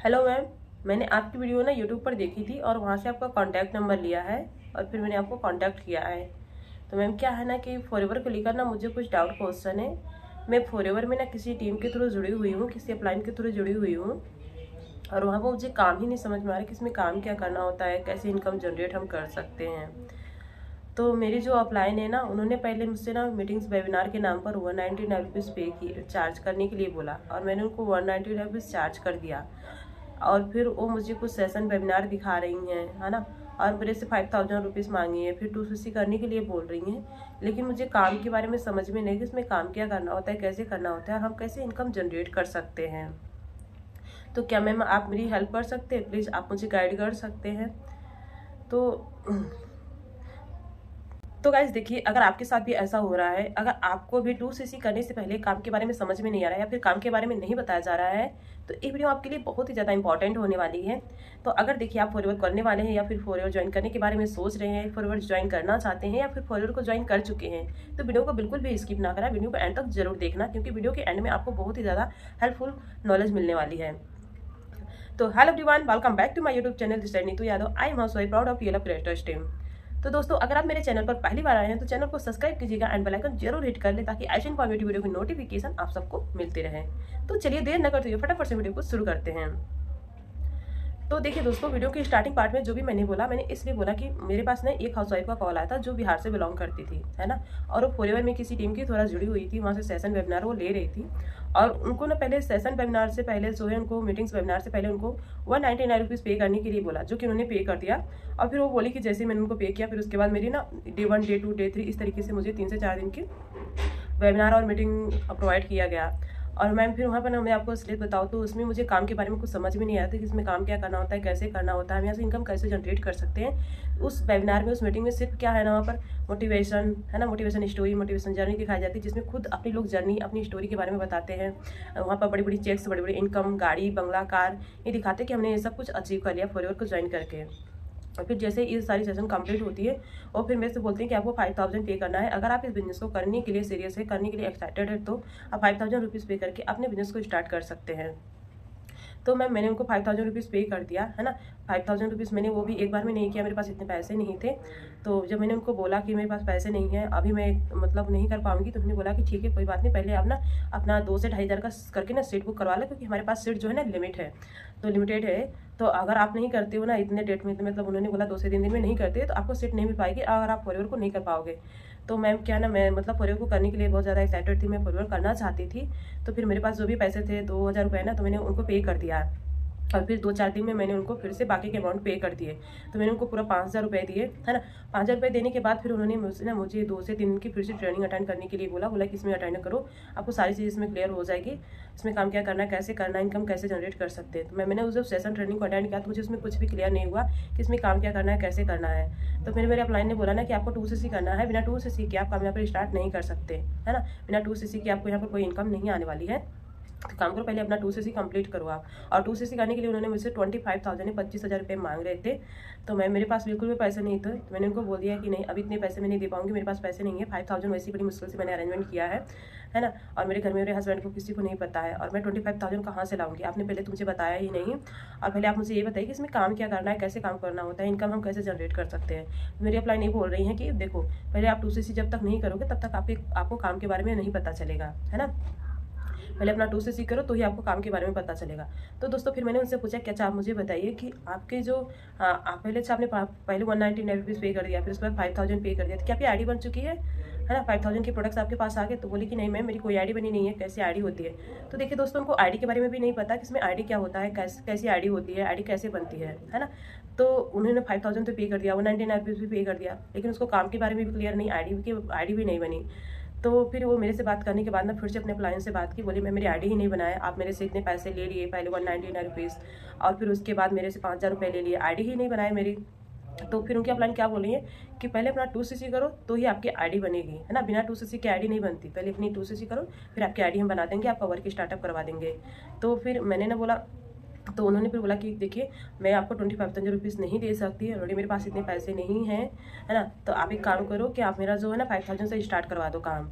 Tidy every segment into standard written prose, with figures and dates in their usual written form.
Hello ma'am, मैंने आपकी video ना यूट्यूब पर देखी थी और वहाँ से आपका कॉन्टैक्ट नंबर लिया है और फिर मैंने आपको कांटेक्ट किया है। तो मैम क्या है ना कि फॉरएवर को लेकर ना मुझे कुछ डाउट क्वेश्चन है। मैं फॉरएवर में ना किसी टीम के थ्रू जुड़ी हुई हूँ, किसी अपलाइन के थ्रू जुड़ी हुई हूँ और वहाँ पर मुझे काम ही नहीं समझ में आ रहा है कि इसमें काम क्या करना होता है, कैसे इनकम जनरेट हम कर सकते हैं। तो मेरी जो अपलाइन है ना, उन्होंने पहले मुझसे ना मीटिंग्स वेबिनार के नाम पर 199 रुपीज़ पे की चार्ज करने के लिए बोला और मैंने उनको 199 रुपीज़ चार्ज कर दिया। और फिर वो मुझे कुछ सेशन वेबिनार दिखा रही हैं, है ना, और मेरे से 5000 रुपीज़ मांगी है, फिर 2CC करने के लिए बोल रही हैं। लेकिन मुझे काम के बारे में समझ में नहीं कि इसमें काम क्या करना होता है, कैसे करना होता है, हम कैसे इनकम जनरेट कर सकते हैं। तो क्या मैम आप मेरी हेल्प कर सकते हैं? प्लीज़ आप मुझे गाइड कर सकते हैं। तो गाइज देखिए, अगर आपके साथ भी ऐसा हो रहा है, अगर आपको भी 2CC करने से पहले काम के बारे में समझ में नहीं आ रहा है या फिर काम के बारे में नहीं बताया जा रहा है, तो ये वीडियो आपके लिए बहुत ही ज़्यादा इंपॉर्टेंट होने वाली है। तो अगर देखिए आप फॉरवर्ड करने वाले हैं या फिर फॉरवर्ड ज्वाइन करने के बारे में सोच रहे हैं, फॉरवर्ड ज्वाइन करना चाहते हैं या फिर फॉरवर्ड को ज्वाइन कर चुके हैं, तो वीडियो को बिल्कुल भी स्किप ना करें, वीडियो को एंड तक जरूर देखना, क्योंकि वीडियो के एंड में आपको बहुत ही ज़्यादा हेल्पफुल नॉलेज मिलने वाली है। तो hello everyone, welcome back to my YouTube channel this is Neetu Yadav. I am so proud of your creators team. तो दोस्तों, अगर आप मेरे चैनल पर पहली बार आए हैं तो चैनल को सब्सक्राइब कीजिएगा एंड बेल आइकन जरूर हिट कर ले, ताकि ऐसे इन्फॉर्मेटिव वीडियो की नोटिफिकेशन आप सबको मिलते रहे। तो चलिए देर न करते हुए फटाफट से वीडियो को शुरू करते हैं। तो देखिए दोस्तों, वीडियो के स्टार्टिंग पार्ट में जो भी मैंने बोला, मैंने इसलिए बोला कि मेरे पास ना एक हाउसवाइफ का कॉल आया था जो बिहार से बिलोंग करती थी, है ना, और वो फॉरएवर में किसी टीम की थोड़ा जुड़ी हुई थी, वहाँ से सेशन वेबिनार वो ले रही थी। और उनको ना पहले सेशन वेबिनार से पहले जो है, उनको मीटिंग्स वेबिनार से पहले उनको 199 रुपीज़ पे करने के लिए बोला, जो कि उन्होंने पे कर दिया। और फिर वो बोली कि जैसे मैंने उनको पे किया, फिर उसके बाद मेरी ना डे 1 डे 2 डे 3 इस तरीके से मुझे 3 से 4 दिन की वेबिनार और मीटिंग प्रोवाइड किया गया। और मैम फिर वहाँ पर ना मैं आपको स्लिप बताऊँ तो उसमें मुझे काम के बारे में कुछ समझ में नहीं आया था कि इसमें काम क्या करना होता है, कैसे करना होता है, हम यहाँ से इनकम कैसे जनरेट कर सकते हैं। उस वेबिनार में, उस मीटिंग में सिर्फ क्या है ना, वहाँ पर मोटिवेशन है ना, मोटिवेशन स्टोरी, मोटिवेशन जर्नी दिखाई जाती है, जिसमें खुद अपनी लोग जर्नी, अपनी स्टोरी के बारे में बताते हैं। वहाँ पर बड़ी बड़ी चेक्स, बड़ी बड़ी इनकम, गाड़ी, बंगला, कार, ये दिखाते हैं कि हमने ये सब कुछ अचीव कर लिया फॉरएवर को ज्वाइन करके। और फिर जैसे ये सारी सेशन कंप्लीट होती है और फिर मेरे से बोलते हैं कि आपको 5000 पे करना है। अगर आप इस बिजनेस को करने के लिए सीरियस है, करने के लिए एक्साइटेड है, तो आप 5000 रुपीज़ पे करके अपने बिजनेस को स्टार्ट कर सकते हैं। तो मैंने उनको 5000 रुपीज़ पे कर दिया, है ना। 5000 रुपीज़ मैंने वो भी एक बार में नहीं किया, मेरे पास इतने पैसे नहीं थे। तो जब मैंने उनको बोला कि मेरे पास पैसे नहीं है, अभी मैं मतलब नहीं कर पाऊंगी, तो उन्होंने बोला कि ठीक है, कोई बात नहीं, पहले आप ना अपना 2 से 2500 का करके ना सीट बुक करवा लो, क्योंकि हमारे पास सीट जो है ना लिमिट है, तो लिमिटेड है। तो अगर आप नहीं करते हो ना इतने डेट में, तो मतलब उन्होंने बोला 2 से 3 दिन में नहीं करते तो आपको सीट नहीं मिल पाएगी, अगर आप फॉरएवर को नहीं कर पाओगे। तो मैम क्या ना, मैं मतलब फॉरएवर को करने के लिए बहुत ज़्यादा एक्साइटेड थी, मैं फॉरएवर करना चाहती थी। तो फिर मेरे पास जो भी पैसे थे 2000 रुपये ना, तो मैंने उनको पे कर दिया। और फिर 2-4 दिन में मैंने उनको फिर से बाकी के अमाउंट पे कर दिए। तो मैंने उनको पूरा 5000 रुपये दिए, है ना। 5000 रुपये देने के बाद फिर उन्होंने मुझे 2 से 3 दिन की फिर से ट्रेनिंग अटेंड करने के लिए बोला कि इसमें अटेंड करो, आपको सारी चीज़ इसमें क्लियर हो जाएगी, इसमें काम क्या करना है, कैसे करना है, इनकम कैसे जनरेट कर सकते हैं। तो मैंने उस सेशन ट्रेनिंग को अटेंड किया, तो मुझे उसमें कुछ भी क्लियर नहीं हुआ कि इसमें काम क्या करना है, कैसे करना है। तो फिर मेरे अपलाइन ने बोला ना कि आपको 2CC करना है, बिना 2CC के आप काम यहाँ पर स्टार्ट नहीं कर सकते, है ना। बिना 2CC के आपको यहाँ पर कोई इनकम नहीं आने वाली है। तो काम करो, पहले अपना 2CC कंप्लीट करो आप। और 2CC करने के लिए उन्होंने मुझसे 25,000 25,000 रुपये मांग रहे थे। तो मेरे पास बिल्कुल भी पैसे नहीं थे, तो मैंने उनको बोल दिया कि नहीं, अभी इतने पैसे मैं नहीं दे पाऊंगी, मेरे पास पैसे नहीं है। 5000 वैसे बड़ी मुश्किल से मैंने अरेंजमेंट किया है ना। और मेरे घर में मेरे हस्बैंड को किसी को नहीं पता है, और मैं 25,000 कहाँ से लाऊंगी, आपने पहले तो मुझे बताया ही नहीं। और पहले आप मुझे ये बताइए कि इसमें काम क्या करना है, कैसे काम करना होता है, इनकम हम कैसे जनरेट कर सकते हैं। मेरी अपलाइन ये बोल रही है कि देखो, पहले आप 2CC जब तक नहीं करोगे तब तक आपको काम के बारे में नहीं पता चलेगा, है ना। पहले अपना 2CC करो तो ही आपको काम के बारे में पता चलेगा। तो दोस्तों फिर मैंने उनसे पूछा कि अच्छा आप मुझे बताइए कि आपके जो आप आपने पहले 199 रुपीज़ पे कर दिया, फिर उसके बाद 5000 पे कर दिया, तो क्या आपकी आईडी बन चुकी है ना। 5000 के प्रोडक्ट्स आपके पास आ गए। तो बोली कि नहीं मैम, मेरी कोई आईडी बनी नहीं है, कैसी आईडी होती है। तो देखिए दोस्तों, उनको आईडी के बारे में भी नहीं पता कि इसमें आईडी क्या होता है, कैसी आईडी होती है, आईडी कैसे बनती है ना। तो उन्होंने 5000 तो पे कर दिया, 199 रुपीज़ भी पे कर दिया, लेकिन उसको काम के बारे में भी क्लियर नहीं, आईडी भी नहीं बनी। तो फिर वो मेरे से बात करने के बाद ना फिर से अपने अपलाइन से बात की, बोली मैं मेरी आईडी ही नहीं बनाया, आप मेरे से इतने पैसे ले लिए, पहले 199 रुपीज़ और फिर उसके बाद मेरे से 5000 रुपये ले लिए, आईडी ही नहीं बनाए मेरी। तो फिर उनकी अपलाइन क्या बोली है कि पहले अपना 2CC करो तो ही आपकी आईडी बनेगी, है ना। बिना 2CC की आईडी नहीं बनती, पहले अपनी 2CC करो, फिर आपकी आईडी हम बना देंगे, आपका वर्क स्टार्टअप करवा देंगे। तो फिर मैंने ना बोला, तो उन्होंने फिर बोला कि देखिए मैं आपको 25,000 रुपीज़ नहीं दे सकती, ऑलरेडी मेरे पास इतने पैसे नहीं हैं, है ना। तो आप एक काम करो कि आप मेरा जो है ना 5000 से स्टार्ट करवा दो काम।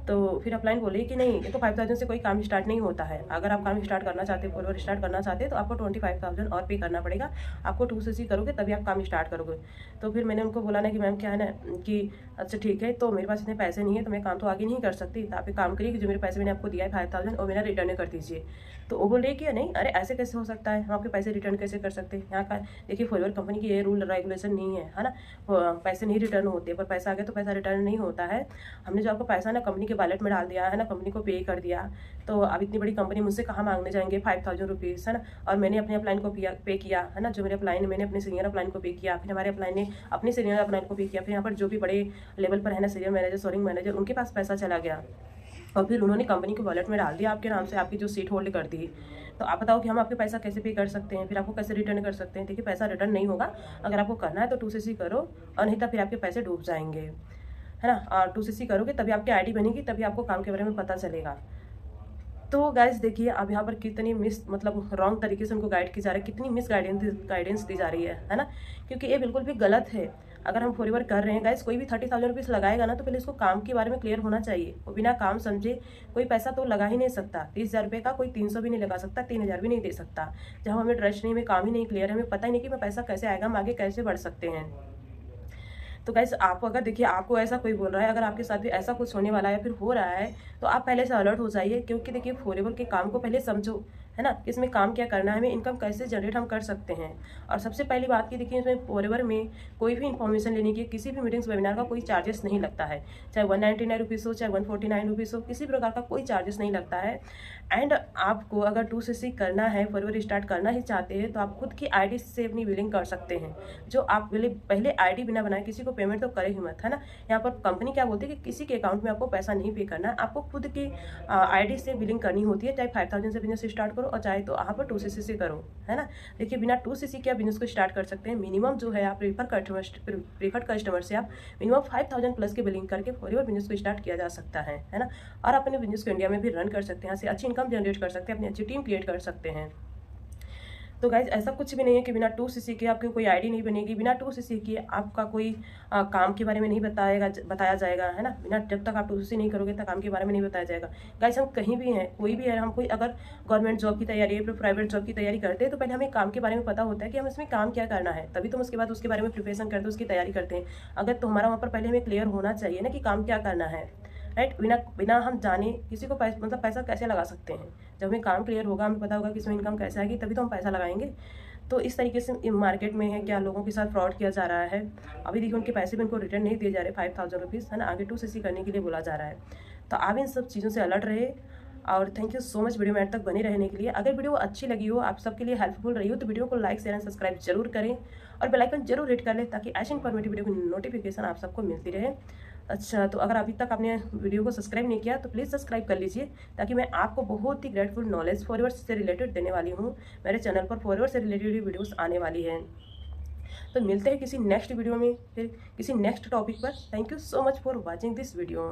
तो फिर अपलाइन बोले कि नहीं, ये तो 5000 से कोई काम स्टार्ट नहीं होता है। अगर आप काम स्टार्ट करना चाहते हैं, फॉलोअर स्टार्ट करना चाहते हैं, तो आपको 25,000 और पे करना पड़ेगा। आपको 2cc करोगे तभी आप काम स्टार्ट करोगे। तो फिर मैंने उनको बोला ना कि मैम क्या है ना कि अच्छा ठीक है, तो मेरे पास इतने पैसे नहीं है, तो मैं काम तो आगे नहीं कर सकती, तो आप एक काम करिए कि जो मेरे पैसे मैंने आपको दिया है 5000 और मेरा रिटर्न कर दीजिए। तो वो बोल रही कि नहीं, अरे ऐसे कैसे हो सकता है, हम आपके पैसे रिटर्न कैसे कर सकते हैं। यहाँ का देखिए फॉलोअर कंपनी की ये रूल रेगुलेशन नहीं है ना, पैसे नहीं रिटर्न होते, पर पैसा आ गया तो पैसा रिटर्न नहीं होता है। हमने जो आपको पैसा ना कंपनी के वॉलेट में डाल दिया है ना, कंपनी को पे कर दिया, तो अब इतनी बड़ी कंपनी मुझसे कहाँ मांगने जाएंगे 5000 रुपीज़, है ना। और मैंने अपने अपलाइन को पे किया है ना, जो मेरे अपलाइन, मैंने अपने सीनियर अपलाइन को पे किया, फिर हमारे अपलाइन ने अपने सीनियर अपलाइन को पे किया, फिर यहाँ पर जो भी बड़े लेवल पर है ना सीनियर मैनेजर, सोरिंग मैनेजर, उनके पास पैसा चला गया और फिर उन्होंने कंपनी के वॉलेट में डाल दिया आपके नाम से, आपकी जो सीट होल्ड कर दी। तो आप बताओ कि हम आपके पैसा कैसे पे कर सकते हैं, फिर आपको कैसे रिटर्न कर सकते हैं। देखिए पैसा रिटर्न नहीं होगा, अगर आपको करना है तो 2cc करो, और नहीं तो फिर आपके पैसे डूब जाएंगे, है ना। और 2cc करोगे तभी आपकी आईडी बनेगी, तभी आपको काम के बारे में पता चलेगा। तो गाइस देखिए अब यहाँ पर कितनी मतलब रॉन्ग तरीके से उनको गाइड की जा रही है, कितनी मिस गाइडेंस दी जा रही है ना, क्योंकि ये बिल्कुल भी गलत है। अगर हम फॉरएवर कर रहे हैं गाइस, कोई भी 30,000 रुपीज़ लगाएगा ना, तो पहले इसको काम के बारे में क्लियर होना चाहिए। वो बिना काम समझे कोई पैसा तो लगा ही नहीं सकता। 30,000 रुपये का कोई 300 भी नहीं लगा सकता, 3,000 भी नहीं दे सकता। जब हमें ट्रस्ट नहीं, हमें काम ही नहीं क्लियर है, हमें पता ही नहीं कि मैं पैसा कैसे आएगा, हम आगे कैसे बढ़ सकते हैं। तो गाइस आप अगर देखिए आपको ऐसा कोई बोल रहा है, अगर आपके साथ भी ऐसा कुछ होने वाला है, फिर हो रहा है, तो आप पहले से अलर्ट हो जाइए, क्योंकि देखिए फॉरएवर के काम को पहले समझो, है ना, इसमें काम क्या करना है, हमें इनकम कैसे जनरेट हम कर सकते हैं। और सबसे पहली बात की देखिए, इसमें फॉरएवर में कोई भी इन्फॉर्मेशन लेने की, किसी भी मीटिंग्स वेबिनार का कोई चार्जेस नहीं लगता है, चाहे 199 रुपीज़ हो, चाहे 149 रुपीज़ हो, किसी प्रकार का कोई चार्जेस नहीं लगता है। एंड आपको अगर 2cc करना है, फॉरएवर स्टार्ट करना ही चाहते हैं, तो आप खुद की आईडी से अपनी बिलिंग कर सकते हैं। जो आप पहले आईडी बिना बनाए किसी को पेमेंट तो करे ही मत, है ना। यहाँ पर कंपनी क्या बोलती है कि किसी के अकाउंट में आपको पैसा नहीं पे करना है, आपको खुद की आईडी से बिलिंग करनी होती है। चाहे 5000 से बिजनेस स्टार्ट करो, और चाहे तो यहाँ पर 2cc से करो, है ना। देखिए बिना 2cc के आप बिजनेस को स्टार्ट कर सकते हैं। मिनिमम जो है आप प्रीफर्ड कस्टमर से आप मिनिमम 5000 प्लस के बिलिंग करके फॉरएवर बिजनेस को स्टार्ट किया जा सकता है ना। और अपने बिजनेस को इंडिया में भी रन कर सकते हैं, यहाँ से अच्छी इनकम जनरेट कर सकते हैं, अपनी अच्छी टीम क्रिएट कर सकते हैं। तो गाइज ऐसा कुछ भी नहीं है कि बिना 2cc के आपकी कोई आईडी नहीं बनेगी, बिना 2cc के आपका कोई काम के बारे में नहीं बताया जाएगा, है ना। बिना जब तक आप 2cc नहीं करोगे तब काम के बारे में नहीं बताया जाएगा। गाइज हम कहीं भी हैं, कोई भी है, हम कोई अगर गवर्नमेंट जॉब की तैयारी है, प्राइवेट जॉब की तैयारी करते हैं, तो पहले हमें काम के बारे में पता होता है कि हम इसमें काम क्या करना है, तभी तो उसके बाद उसके बारे में प्रिपरेशन करते हैं, उसकी तैयारी करते हैं। अगर तो हमारा वहाँ पर पहले हमें क्लियर होना चाहिए ना कि काम क्या करना है, राइट। बिना हम जाने किसी को मतलब पैसा कैसे लगा सकते हैं। जब हमें काम क्लियर होगा, हमें पता होगा कि इसमें इनकम कैसे आएगी, तभी तो हम पैसा लगाएंगे। तो इस तरीके से मार्केट में है क्या लोगों के साथ फ्रॉड किया जा रहा है। अभी देखिए उनके पैसे भी उनको रिटर्न नहीं दिए जा रहे 5000 रुपीज़, है ना, आगे 2cc करने के लिए बोला जा रहा है। तो आप इन सब चीज़ों से अलर्ट रहे। और thank you so much video में एंड तक बने रहने के लिए। अगर वीडियो अच्छी लगी हो, आप सबके लिए हेल्पफुल रही हो, तो वीडियो को लाइक शेयर एंड सब्सक्राइब जरूर करें, और बेल आइकन जरूर हिट कर लें, ताकि ऐसे इन्फॉर्मेटिव वीडियो की नोटिफिकेशन आप सबको मिलती रहे। अच्छा, तो अगर अभी तक आपने वीडियो को सब्सक्राइब नहीं किया तो प्लीज़ सब्सक्राइब कर लीजिए, ताकि मैं आपको बहुत ही ग्रेटफुल नॉलेज फॉरएवर से रिलेटेड देने वाली हूँ। मेरे चैनल पर फॉरएवर से रिलेटेड वीडियोस आने वाली हैं। तो मिलते हैं किसी नेक्स्ट वीडियो में, फिर किसी नेक्स्ट टॉपिक पर। Thank you so much for watching this video.